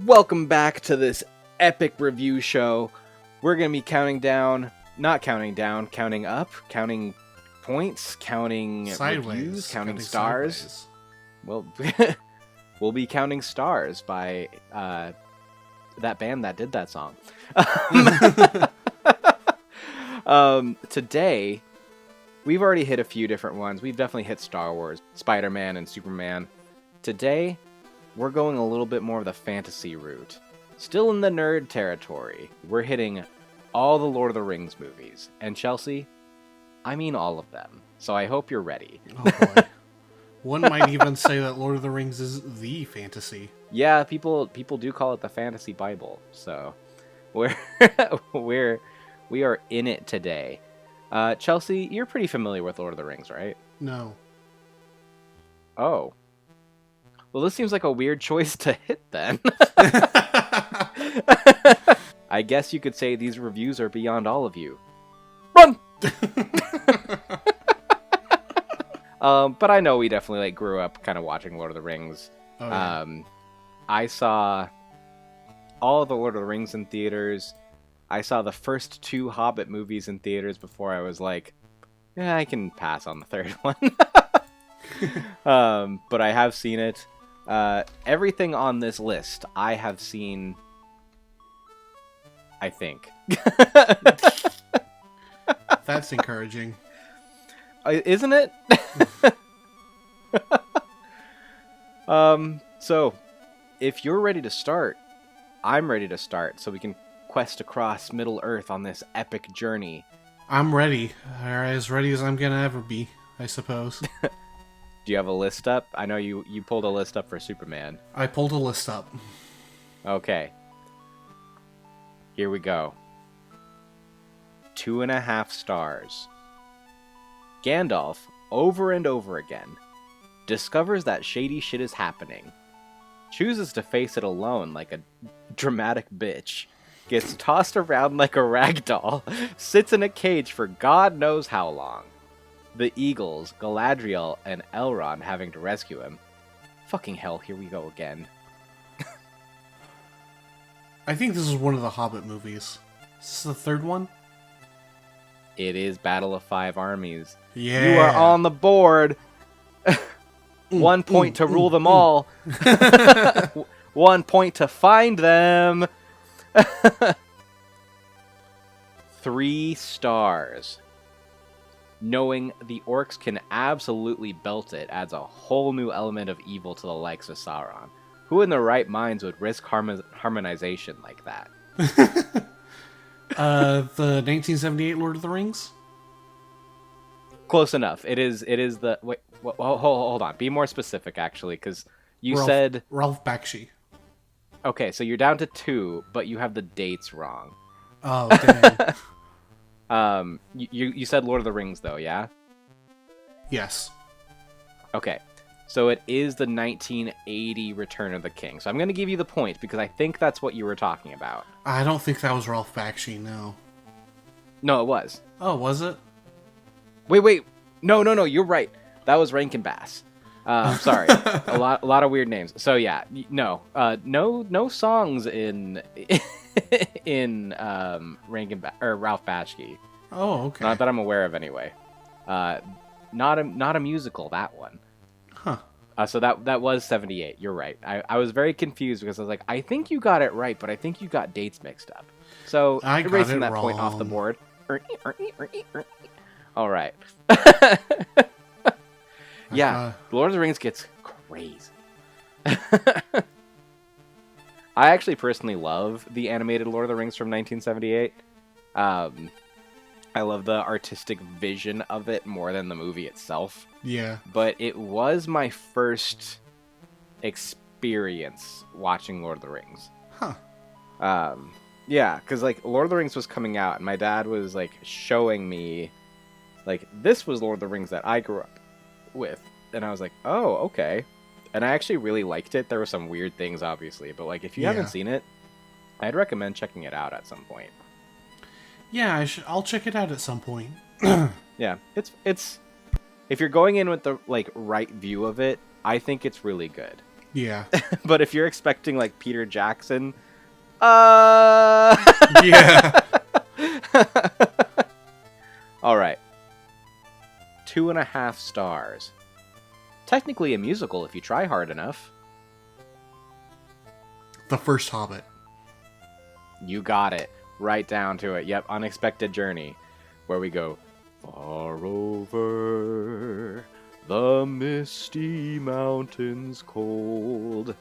Welcome back to this epic review show. We're going to be counting down, not counting down, counting up, counting points, counting Sideways, reviews, counting stars. sideways. Well, we'll be counting stars by that band that did that song. Today, we've already hit a few different ones. We've definitely hit Star Wars, Spider-Man, and Superman. Today, we're going a little bit more of the fantasy route. Still in the nerd territory. We're hitting all the Lord of the Rings movies. And Chelsea, I mean all of them. So I hope you're ready. Oh boy. One might even say that Lord of the Rings is the fantasy. Yeah, people do call it the fantasy Bible. So we are in it today. Chelsea, you're pretty familiar with Lord of the Rings, right? No. Oh. Well, this seems like a weird choice to hit then. I guess you could say these reviews are beyond all of you. Run! But I know we definitely grew up kind of watching Lord of the Rings. Oh, yeah. I saw all of the Lord of the Rings in theaters. I saw the first two Hobbit movies in theaters before I was like, yeah, I can pass on the third one. But I have seen it. Everything on this list I have seen, I think. That's encouraging. Isn't it? So, if you're ready to start, I'm ready to start, so we can quest across Middle-earth on this epic journey. I'm ready. As ready as I'm gonna ever be, I suppose. Do you have a list up? I know you pulled a list up for Superman. I pulled a list up. Okay. Here we go. 2.5 stars. Gandalf, over and over again, discovers that shady shit is happening, chooses to face it alone like a dramatic bitch, gets tossed around like a rag doll, sits in a cage for God knows how long. The Eagles, Galadriel, and Elrond having to rescue him. Fucking hell, here we go again. I think this is one of the Hobbit movies. Is this the third one? It is Battle of Five Armies. Yeah. You are on the board. 1 point to rule them all. 1 point to find them. 3 stars. Knowing the orcs can absolutely belt it adds a whole new element of evil to the likes of Sauron. Who in their right minds would risk harmonization like that? The 1978 Lord of the Rings? Close enough. It is the... Wait, hold on. Be more specific, actually, because you said... Ralph Bakshi. Okay, so you're down to 2, but you have the dates wrong. Oh, dang. You said Lord of the Rings, though, yeah? Yes. Okay. So it is the 1980 Return of the King. So I'm going to give you the point, because I think that's what you were talking about. I don't think that was Ralph Bakshi, no. No, it was. Oh, was it? Wait. No, you're right. That was Rankin Bass. Sorry. a lot of weird names. So yeah, no songs in Rankin or Ralph Bakshi. Oh, okay. Not that I'm aware of, anyway. Not a musical, that one. Huh. So that was 78. You're right. I was very confused because I was like, I think you got it right, but I think you got dates mixed up. So I got erasing it that point off the wrong. board. All right. Yeah, Lord of the Rings gets crazy. I actually personally love the animated Lord of the Rings from 1978. I love the artistic vision of it more than the movie itself. Yeah. But it was my first experience watching Lord of the Rings. Huh. Yeah, because Lord of the Rings was coming out, and my dad was showing me, this was Lord of the Rings that I grew up with, and I was like, oh, okay. And I actually really liked it. There were some weird things, obviously, but if you haven't seen it, I'd recommend checking it out at some point. Yeah, I'll check it out at some point. Yeah, it's if you're going in with the right view of it, I think it's really good. Yeah. But if you're expecting like Peter Jackson, uh Yeah. all right, 2.5 stars. Technically a musical if you try hard enough. The First Hobbit. You got it. Right down to it. Yep, Unexpected Journey. Where we go, far over the misty mountains cold.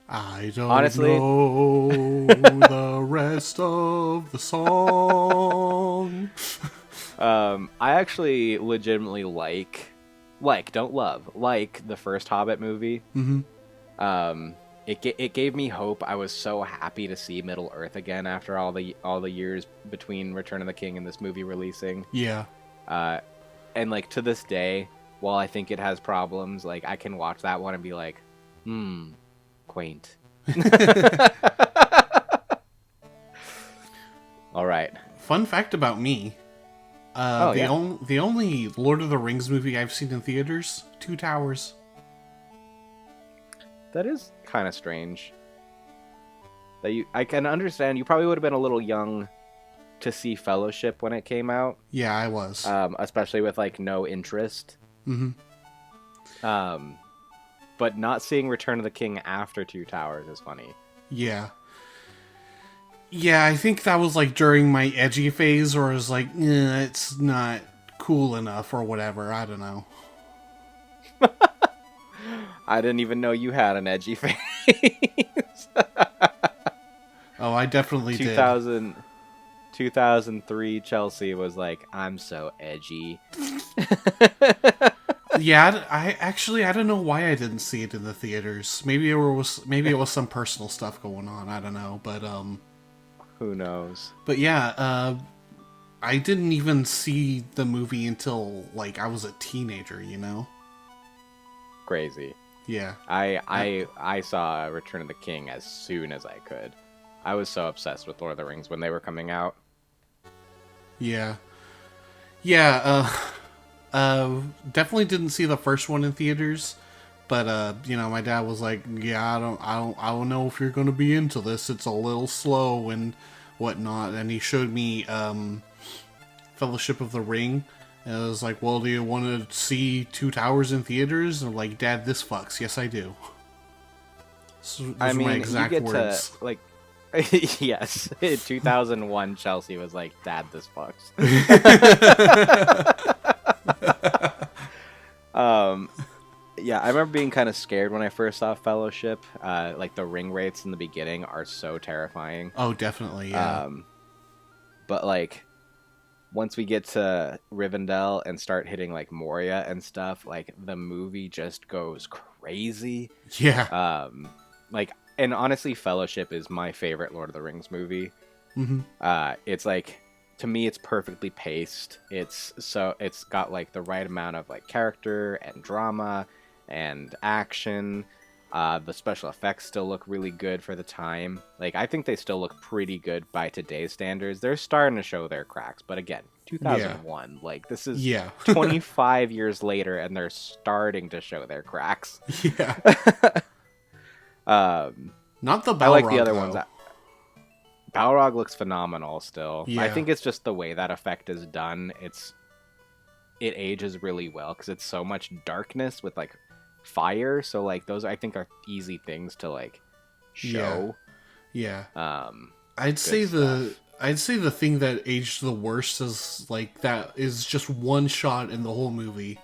I don't Honestly, know the rest of the song. I actually legitimately like, don't love, like the first Hobbit movie. Mm-hmm. It gave me hope. I was so happy to see Middle Earth again after all the years between Return of the King and this movie releasing. Yeah. And like to this day, while I think it has problems, like I can watch that one and be like, quaint. All right. Fun fact about me. The only Lord of the Rings movie I've seen in theaters, Two Towers. That is kind of strange. I can understand. You probably would have been a little young to see Fellowship when it came out. Yeah, I was. Especially with like no interest. Mm-hmm. But not seeing Return of the King after Two Towers is funny. Yeah. Yeah, I think that was like during my edgy phase where I was like, it's not cool enough or whatever. I don't know. I didn't even know you had an edgy phase. Oh, I definitely did. 2003 Chelsea was like, I'm so edgy. Yeah, I don't know why I didn't see it in the theaters. Maybe it was some personal stuff going on. I don't know, but who knows? But yeah, I didn't even see the movie until like I was a teenager. You know? Crazy. Yeah. I saw Return of the King as soon as I could. I was so obsessed with Lord of the Rings when they were coming out. Yeah. Yeah, definitely didn't see the first one in theaters, but my dad was like, "Yeah, I don't know if you're going to be into this. It's a little slow and whatnot." And he showed me Fellowship of the Ring, and I was like, "Well, do you want to see Two Towers in theaters?" And I'm like, "Dad, this fucks." Yes, I do. So, those were my exact you get words. to like. Yes, in 2001, Chelsea was like, "Dad, this fucks." Yeah, I remember being kind of scared when I first saw Fellowship. Like the ring rates in the beginning are so terrifying. Oh, definitely, yeah. But like, once we get to Rivendell and start hitting like Moria and stuff, like the movie just goes crazy. Yeah. And honestly, Fellowship is my favorite Lord of the Rings movie. Mm-hmm. It's like, to me, it's perfectly paced. It's got like the right amount of like character and drama and action. The special effects still look really good for the time. Like, I think they still look pretty good by today's standards. They're starting to show their cracks, but again, 2001. Yeah. Like, this is 25 years later, and they're starting to show their cracks. Yeah. Not the Balrog, I like the other though. ones. Balrog looks phenomenal still. Yeah. I think it's just the way that effect is done. It ages really well because it's so much darkness with like fire. So like those I think are easy things to like show. Yeah. I'd say the thing that aged the worst is like that is just one shot in the whole movie.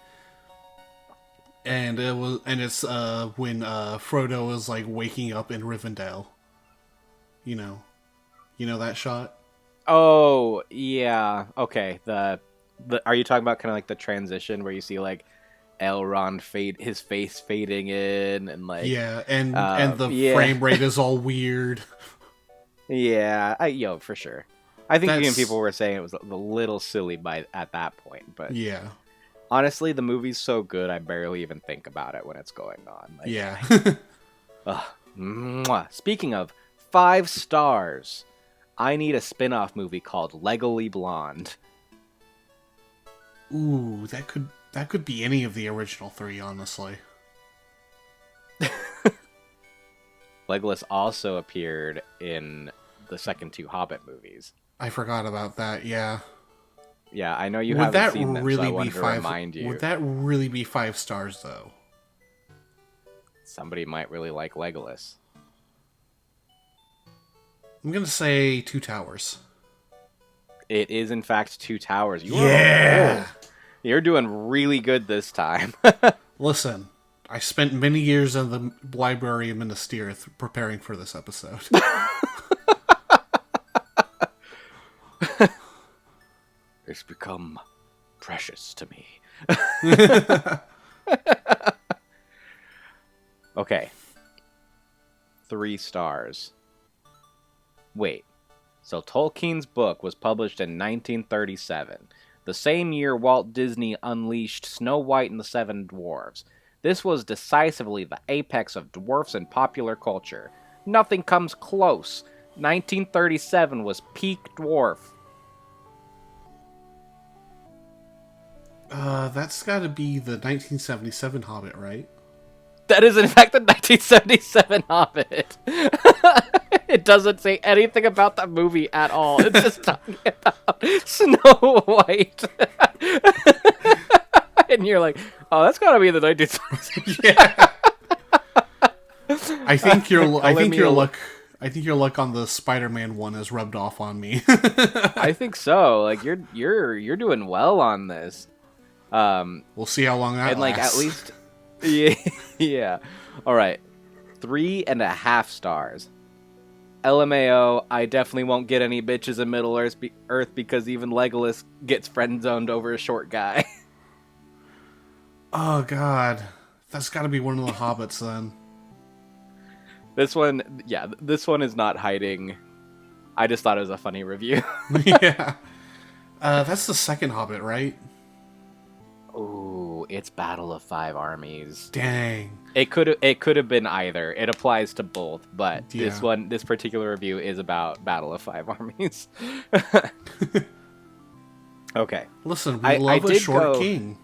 And it's when Frodo is like waking up in Rivendell. You know that shot? Oh, yeah. Okay. The are you talking about kind of like the transition where you see like Elrond his face fading in and like and the frame rate is all weird. Yeah, for sure. I think even people were saying it was a little silly at that point, but yeah. Honestly, the movie's so good, I barely even think about it when it's going on. Like, yeah. Speaking of 5 stars, I need a spin-off movie called Legally Blonde. Ooh, that could be any of the original 3, honestly. Legolas also appeared in the second two Hobbit movies. I forgot about that. Yeah. Yeah, I know you Would haven't that seen them, so I really be wanted to five? remind you. Would that really be 5 stars though? Somebody might really like Legolas. I'm gonna say 2 towers. It is, in fact, Two Towers. Yeah. You're doing really good this time. Listen, I spent many years in the library of Minas Tirith preparing for this episode. It's become precious to me. Okay. 3 stars. Wait. So Tolkien's book was published in 1937, the same year Walt Disney unleashed Snow White and the Seven Dwarfs. This was decisively the apex of dwarfs in popular culture. Nothing comes close. 1937 was peak dwarf. That's gotta be the 1977 Hobbit, right? That is, in fact, the 1977 Hobbit. It doesn't say anything about that movie at all. It's just talking about Snow White. And you're like, oh, that's gotta be the 1977. Yeah. I think your luck on the Spider-Man one has rubbed off on me. I think so. Like you're doing well on this. We'll see how long that and like lasts. at least yeah. All right. 3.5 stars. LMAO, I definitely won't get any bitches in Middle Earth because even Legolas gets friend-zoned over a short guy. Oh god, that's got to be one of the hobbits then. This one is not hiding. I just thought it was a funny review. Yeah. That's the second Hobbit, right? Ooh, it's Battle of Five Armies. Dang. It could have been either. It applies to both, but Yeah. this particular review is about Battle of Five Armies. Okay. Listen, we love a short king.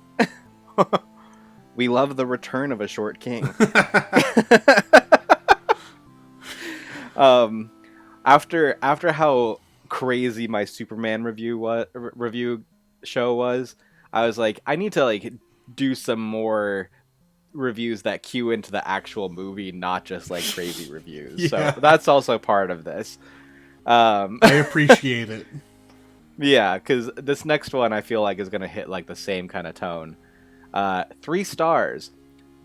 We love the return of a short king. After how crazy my Superman review show was, I was like, I need to like do some more reviews that cue into the actual movie, not just like crazy reviews. Yeah. So that's also part of this. I appreciate it. Yeah, because this next one I feel like is going to hit like the same kind of tone. 3 stars.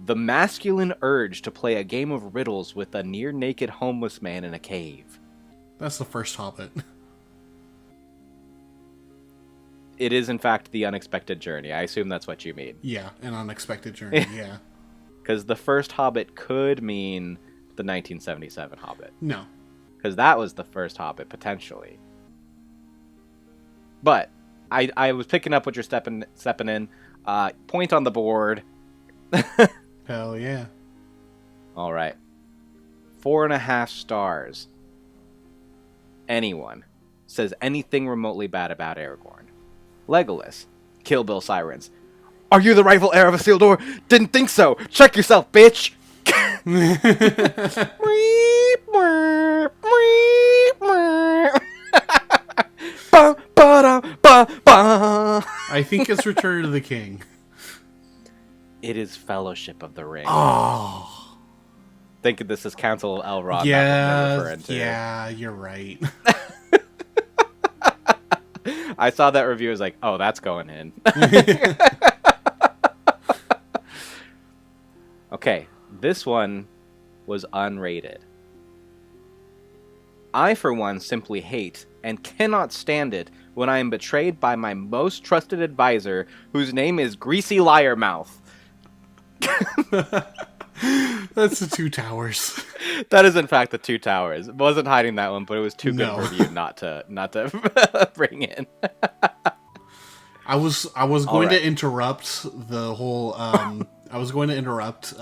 The masculine urge to play a game of riddles with a near-naked homeless man in a cave. That's the first Hobbit. It is, in fact, the unexpected journey. I assume that's what you mean. Yeah, an unexpected journey, yeah. Because the first Hobbit could mean the 1977 Hobbit. No. Because that was the first Hobbit, potentially. But I was picking up what you're stepping in. Point on the board. Hell yeah. All right. 4.5 stars. Anyone says anything remotely bad about Aragorn. Legolas. Kill Bill Sirens. Are you the rightful heir of Isildur? Didn't think so. Check yourself, bitch. I think it's Return of the King. It is Fellowship of the Ring. Oh. Think this is Council of Elrond. Yeah, you're right. I saw that review. I was like, oh, that's going in. Okay, this one was unrated. I, for one, simply hate and cannot stand it when I am betrayed by my most trusted advisor, whose name is Greasy Liar Mouth. That's the Two Towers. That is, in fact, the Two Towers. Wasn't hiding that one, but it was too good for you not to bring in. I was going to interrupt the whole. I was going to interrupt.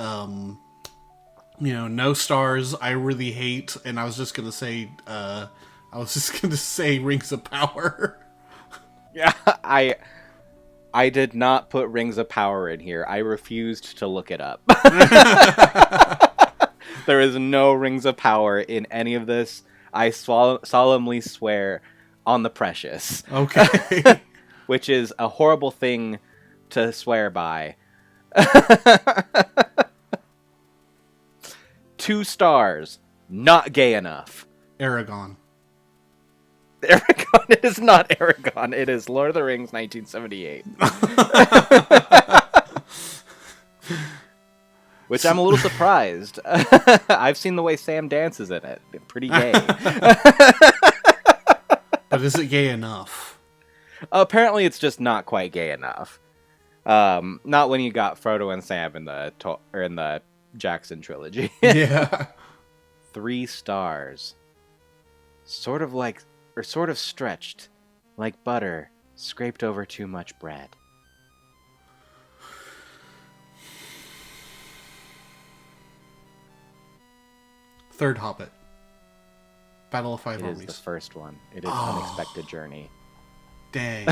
No stars. I really hate, and I was just gonna say. Rings of Power. Yeah, I did not put Rings of Power in here. I refused to look it up. There is no rings of power in any of this. I solemnly swear on the precious. Okay. Which is a horrible thing to swear by. 2 stars. Not gay enough. Aragon. Aragon. It is not Aragon. It is Lord of the Rings 1978. Which I'm a little surprised. I've seen the way Sam dances in it. Pretty gay. But is it gay enough? Apparently it's just not quite gay enough. Not when you got Frodo and Sam in the Jackson trilogy. Yeah. 3 stars. Sort of stretched, like butter scraped over too much bread. Third Hobbit. Battle of Five It Armies. is the first one. It is Unexpected Journey. Dang.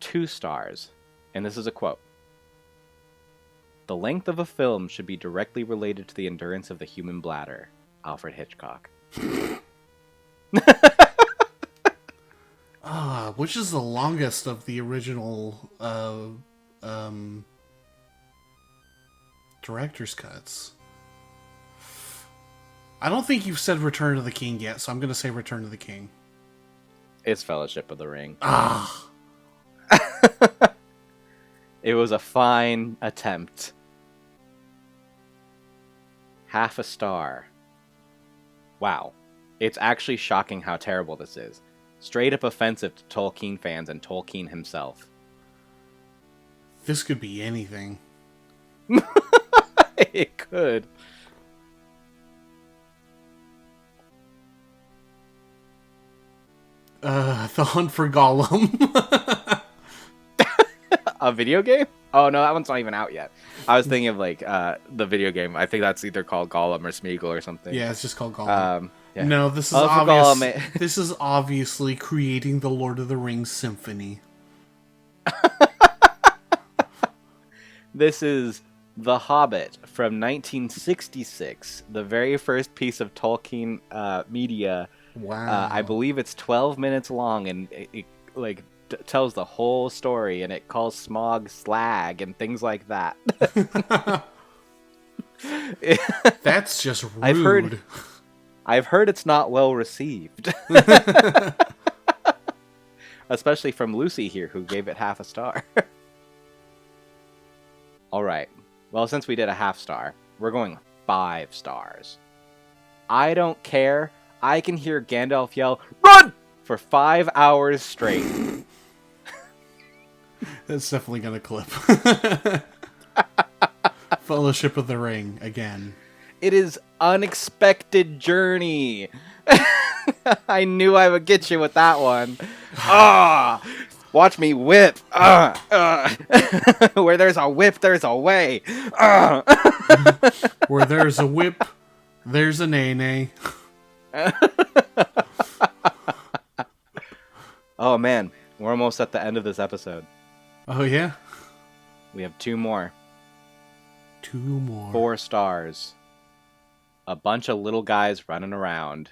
2 stars. And this is a quote. The length of a film should be directly related to the endurance of the human bladder. Alfred Hitchcock. Which is the longest of the original director's cuts? I don't think you've said Return of the King yet, so I'm going to say Return of the King. It's Fellowship of the Ring. Ah. It was a fine attempt. Half a star. Wow. It's actually shocking how terrible this is. Straight up offensive to Tolkien fans and Tolkien himself. This could be anything. It could. The Hunt for Gollum. A video game? Oh no, that one's not even out yet. I was thinking of like the video game. I think that's either called Gollum or Smeagol or something. Yeah, it's just called Gollum. Yeah. No, this is obvious. This is obviously creating the Lord of the Rings symphony. This is The Hobbit from 1966, the very first piece of Tolkien media. Wow. I believe it's 12 minutes long, and it tells the whole story, and it calls Smaug slag and things like that. That's just rude. I've heard it's not well received. Especially from Lucy here, who gave it half a star. Alright, well, since we did a half star, we're going 5 stars. I don't care. I can hear Gandalf yell, "Run!" for 5 hours straight. That's definitely gonna clip. Fellowship of the Ring, again. It is Unexpected Journey. I knew I would get you with that one. Watch me whip. Where there's a whip, there's a way. Where there's a whip, there's a nay-nay. Oh man, we're almost at the end of this episode. Oh yeah? We have 2 more. 2 more. 4 stars. A bunch of little guys running around.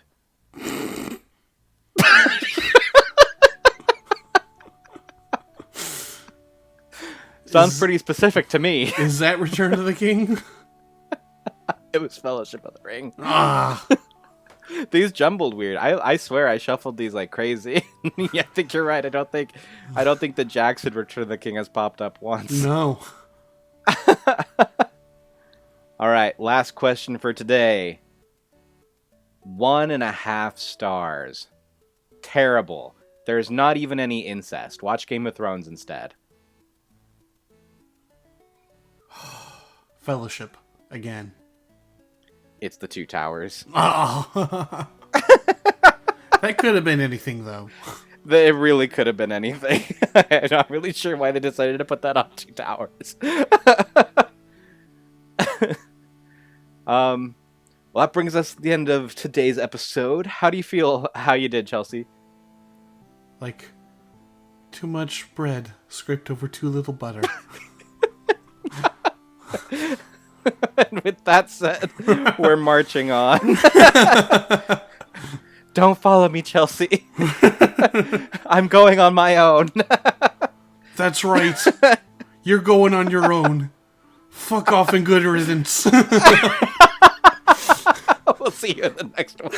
Sounds pretty specific to me. Is that Return of the King? It was Fellowship of the Ring. Ah. These jumbled weird. I swear I shuffled these like crazy. Yeah, I think you're right. I don't think the Jackson Return of the King has popped up once. No. All right, last question for today. 1.5 stars. Terrible. There's not even any incest. Watch Game of Thrones instead. Fellowship, again. It's The Two Towers. Oh. That could have been anything, though. It really could have been anything. I'm not really sure why they decided to put that on Two Towers. Well, that brings us to the end of today's episode. How do you feel how you did, Chelsea? Like, too much bread scraped over too little butter. And with that said, we're marching on. Don't follow me, Chelsea. I'm going on my own. That's right. You're going on your own. Fuck off and good riddance. We'll see you in the next one.